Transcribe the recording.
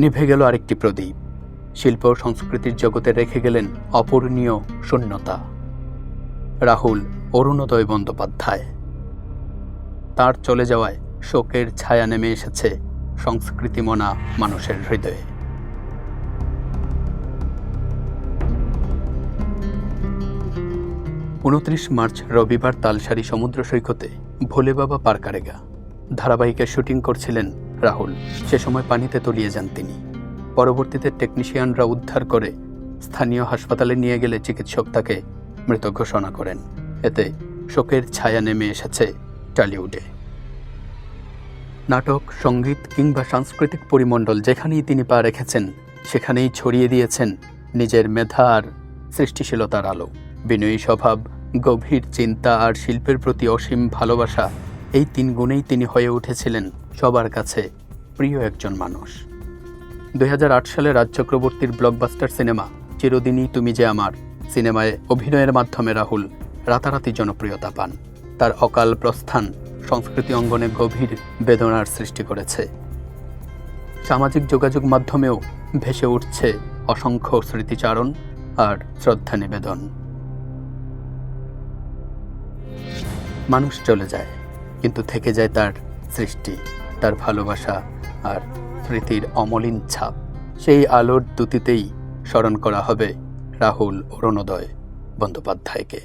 নিভে গেল আরেকটি প্রদীপ। শিল্প ও সংস্কৃতির জগতে রেখে গেলেন অপূরণীয় শূন্যতা। রাহুল অরুণোদয় বন্দ্যোপাধ্যায়। তার চলে যাওয়ায় শোকের ছায়া নেমে এসেছে সংস্কৃতিমনা মানুষের হৃদয়ে। 29 মার্চ রবিবার তালসারি সমুদ্র সৈকতে ভোলে বাবা পার কারেগা ধারাবাহিকের শুটিং করছিলেন রাহুল। সে সময় পানিতে তলিয়ে যান তিনি। পরবর্তীতে টেকনিশিয়ানরা উদ্ধার করে স্থানীয় হাসপাতালে নিয়ে গেলে চিকিৎসক তাকে মৃত ঘোষণা করেন। এতে শোকের ছায়া নেমে এসেছে টলিউডে। নাটক, সঙ্গীত কিংবা সাংস্কৃতিক পরিমণ্ডল যেখানেই তিনি পা রেখেছেন সেখানেই ছড়িয়ে দিয়েছেন নিজের মেধা আর সৃষ্টিশীলতার আলো। বিনয়ী স্বভাব, গভীর চিন্তা আর শিল্পের প্রতি অসীম ভালোবাসা, এই 3 গুণেই তিনি হয়ে উঠেছিলেন সবার কাছে প্রিয় একজন মানুষ। 2008 সালে রাজ চক্রবর্তীর ব্লকবাস্টার সিনেমা চিরদিনই তুমি যে আমার সিনেমায় অভিনয়ের মাধ্যমে রাহুল রাতারাতি জনপ্রিয়তা পান। তার অকাল প্রস্থান সংস্কৃতি অঙ্গনে গভীর বেদনার সৃষ্টি করেছে। সামাজিক যোগাযোগ মাধ্যমেও ভেসে উঠছে অসংখ্য স্মৃতিচারণ আর শ্রদ্ধা নিবেদন। মানুষ চলে যায়, কিন্তু থেকে যায় তার সৃষ্টি, তার ভালোবাসা আর স্মৃতির অমলিন ছাপ। সেই আলোর দ্যুতিতেই স্মরণ করা হবে রাহুল অরুণোদয় বন্দ্যোপাধ্যায়কে।